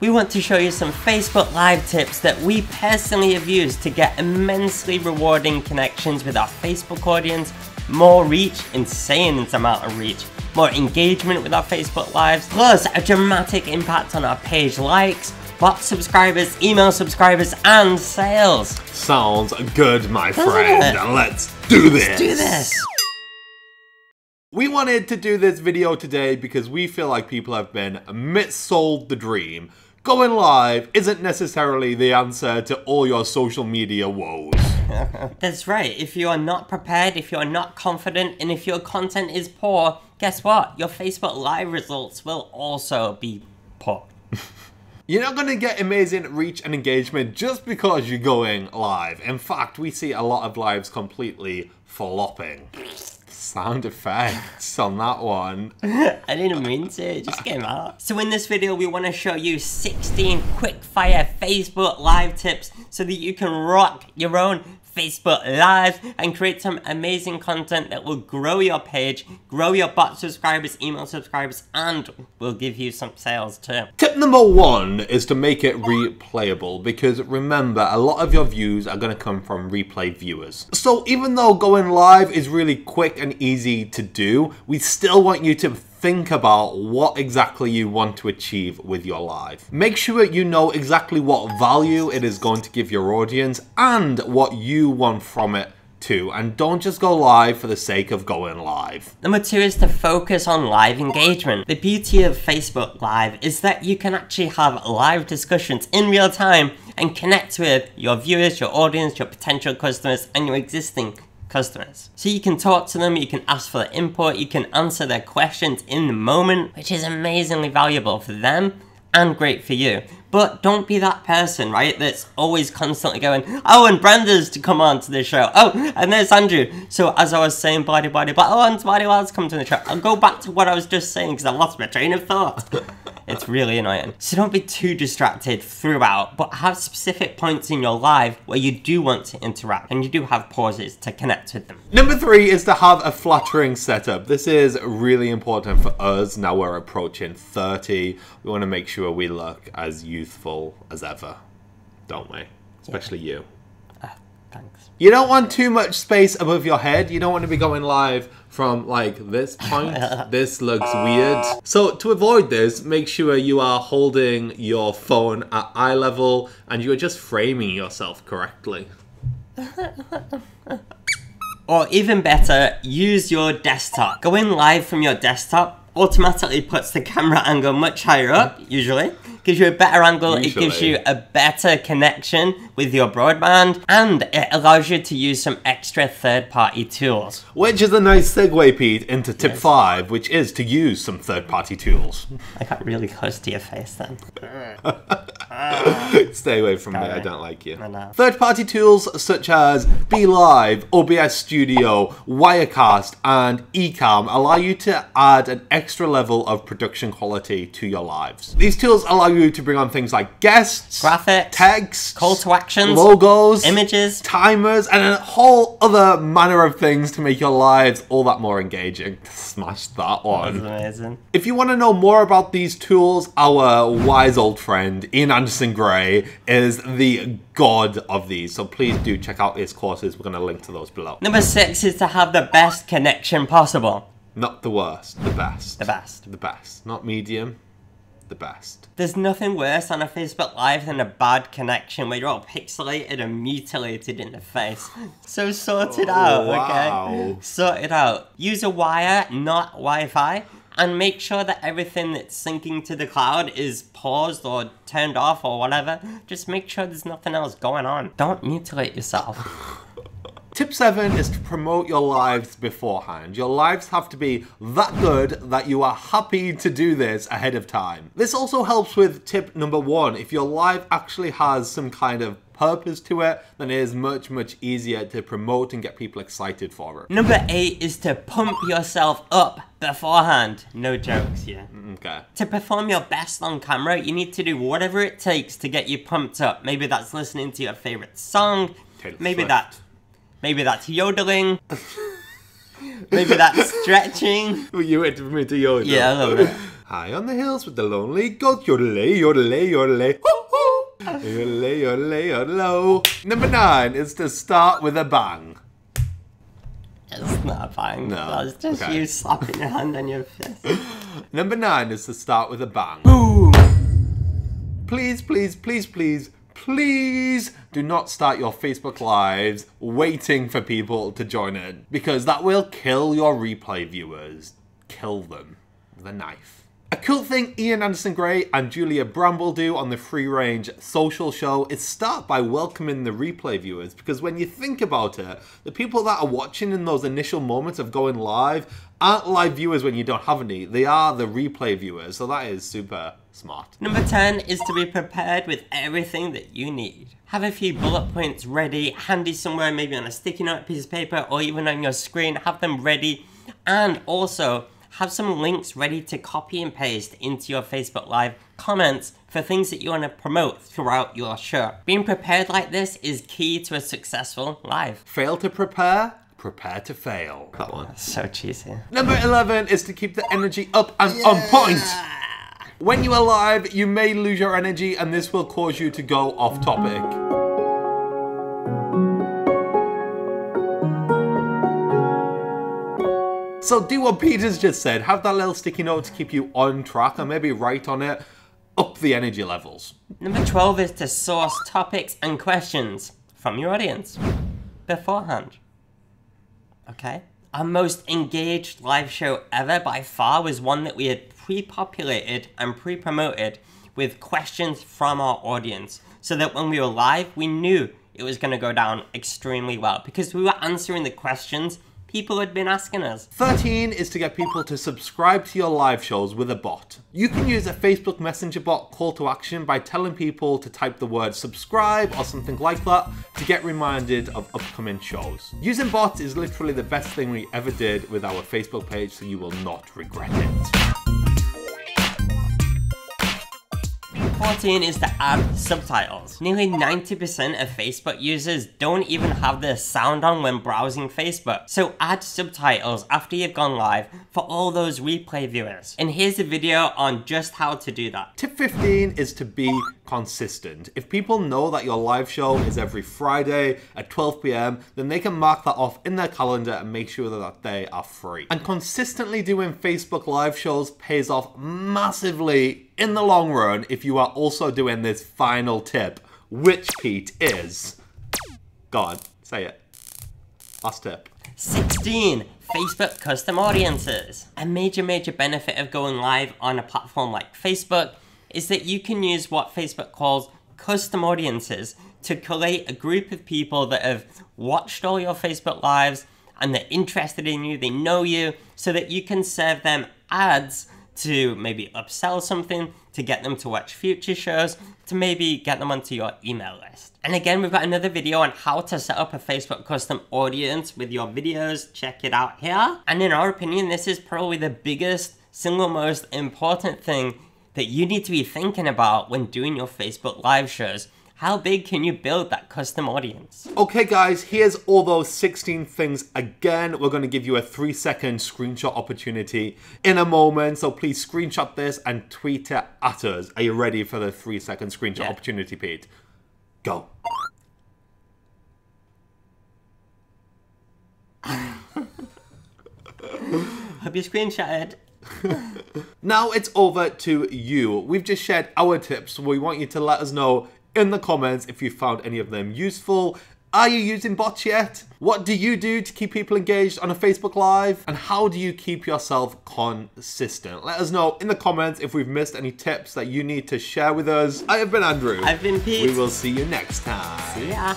We want to show you some Facebook Live tips that we personally have used to get immensely rewarding connections with our Facebook audience, more reach, insane amount of reach, more engagement with our Facebook Lives, plus a dramatic impact on our page likes, bot subscribers, email subscribers, and sales. Sounds good, my friend. Let's do this. Let's do this. We wanted to do this video today because we feel like people have been missold the dream. Going live isn't necessarily the answer to all your social media woes. That's right. If you are not prepared, if you're not confident, and if your content is poor, guess what? Your Facebook Live results will also be poor. You're not going to get amazing reach and engagement just because you're going live. In fact, we see a lot of lives completely flopping. Sound effects on that one. I didn't mean to, it just came out. So in this video, we want to show you 16 quick-fire Facebook Live tips so that you can rock your own Facebook Lives and create some amazing content that will grow your page, grow your bot subscribers, email subscribers, and will give you some sales too. Tip number 1 is to make it replayable, because remember, a lot of your views are going to come from replay viewers. So even though going live is really quick and easy to do, we still want you to think about what exactly you want to achieve with your live. Make sure you know exactly what value it is going to give your audience and what you want from it too, and don't just go live for the sake of going live. Number 2 is to focus on live engagement. The beauty of Facebook Live is that you can actually have live discussions in real time and connect with your viewers, your audience, your potential customers, and your existing customers. So you can talk to them, you can ask for their input, you can answer their questions in the moment, which is amazingly valuable for them and great for you. But don't be that person, right, that's always constantly going, oh, and Brenda's to come on to the show. Oh, and there's Andrew. So as I was saying, blah, oh, and somebody else come to the show. I'll go back to what I was just saying because I lost my train of thought. It's really annoying. So don't be too distracted throughout, but have specific points in your live where you do want to interact and you do have pauses to connect with them. Number 3 is to have a flattering setup. This is really important for us. Now we're approaching 30. We want to make sure we look as youthful as ever, don't we? Especially you. Thanks. You don't want too much space above your head. You don't want to be going live from like this point. This looks weird. So to avoid this, make sure you are holding your phone at eye level and you're just framing yourself correctly. Or even better, use your desktop. Going live from your desktop automatically puts the camera angle much higher up, usually. Gives you a better angle, It gives you a better connection with your broadband, and it allows you to use some extra third-party tools. Which is a nice segue, Pete, into tip 5, which is to use some third-party tools. I got really close to your face then. Stay away from me, I don't like you. I know. Third-party tools such as BeLive, OBS Studio, Wirecast, and Ecamm allow you to add an extra level of production quality to your lives. These tools allow you to bring on things like guests, graphics, text, call to actions, logos, images, timers, and a whole other manner of things to make your lives all that more engaging. Smash that one. That's amazing. If you want to know more about these tools, our wise old friend Ian Anderson Gray is the god of these, so please do check out his courses. We're going to link to those below. Number 6 is to have the best connection possible. Not the worst, the best. The best. The best. Not medium, the best. There's nothing worse on a Facebook Live than a bad connection where you're all pixelated and mutilated in the face. So sort it out, okay? Sort it out. Use a wire, not Wi-Fi, and make sure that everything that's syncing to the cloud is paused or turned off or whatever. Just make sure there's nothing else going on. Don't mutilate yourself. Tip 7 is to promote your lives beforehand. Your lives have to be that good that you are happy to do this ahead of time. This also helps with tip number 1. If your live actually has some kind of purpose to it, then it is much easier to promote and get people excited for it. Number 8 is to pump yourself up beforehand. No jokes, yeah. Okay. To perform your best on camera, you need to do whatever it takes to get you pumped up. Maybe that's listening to your favorite song. Maybe that's yodeling. Maybe that's stretching. You went for me to yodel. Yeah, a little bit. High on the hills with the lonely goat, yodelay, yodelay, yodelay. Yodelay, yodelay, yodelay. Number 9 is to start with a bang. It's not a bang. No. That's just Okay. you slapping your hand on your fist. Number 9 is to start with a bang. Boom! Please, please, please, please, please do not start your Facebook Lives waiting for people to join in, because that will kill your replay viewers. Kill them with a knife. A cool thing Ian Anderson Gray and Julia Bramble do on the Free Range Social Show is start by welcoming the replay viewers, because when you think about it, the people that are watching in those initial moments of going live aren't live viewers when you don't have any. They are the replay viewers, so that is super smart. Number 10 is to be prepared with everything that you need. Have a few bullet points ready, handy somewhere, maybe on a sticky note, piece of paper, or even on your screen. Have them ready, and also have some links ready to copy and paste into your Facebook Live comments for things that you want to promote throughout your show. Being prepared like this is key to a successful live. Fail to prepare, prepare to fail. That one. So cheesy. Number 11 is to keep the energy up and on point. When you are live, you may lose your energy, and this will cause you to go off topic. So do what Peter's just said. Have that little sticky note to keep you on track, and maybe write on it, up the energy levels. Number 12 is to source topics and questions from your audience beforehand. Okay? Our most engaged live show ever by far was one that we had pre-populated and pre-promoted with questions from our audience, so that when we were live, we knew it was going to go down extremely well, because we were answering the questions people had been asking us. 13 is to get people to subscribe to your live shows with a bot. You can use a Facebook Messenger bot call to action by telling people to type the word subscribe or something like that to get reminded of upcoming shows. Using bots is literally the best thing we ever did with our Facebook page, so you will not regret it. 14 is to add subtitles. Nearly 90% of Facebook users don't even have their sound on when browsing Facebook. So add subtitles after you've gone live for all those replay viewers. And here's a video on just how to do that. Tip 15 is to be consistent. If people know that your live show is every Friday at 12 PM, then they can mark that off in their calendar and make sure that they are free. And consistently doing Facebook live shows pays off massively in the long run if you are also doing this final tip, which, Pete, is... Go on, say it. Last tip. 16. Facebook custom audiences. A major benefit of going live on a platform like Facebook is that you can use what Facebook calls custom audiences to collate a group of people that have watched all your Facebook Lives and they're interested in you, they know you, so that you can serve them ads to maybe upsell something, to get them to watch future shows, to maybe get them onto your email list. And again, we've got another video on how to set up a Facebook custom audience with your videos. Check it out here. And in our opinion, this is probably the biggest, single most important thing that you need to be thinking about when doing your Facebook live shows. How big can you build that custom audience? Okay guys, here's all those 16 things again. We're going to give you a 3-second screenshot opportunity in a moment, so please screenshot this and tweet it at us. Are you ready for the 3-second screenshot opportunity, Pete? Go. Hope you screenshotted. Now it's over to you. We've just shared our tips. We want you to let us know in the comments if you found any of them useful. Are you using bots yet? What do you do to keep people engaged on a Facebook Live? And how do you keep yourself consistent? Let us know in the comments if we've missed any tips that you need to share with us. I have been Andrew. I've been Pete. We will see you next time. See ya.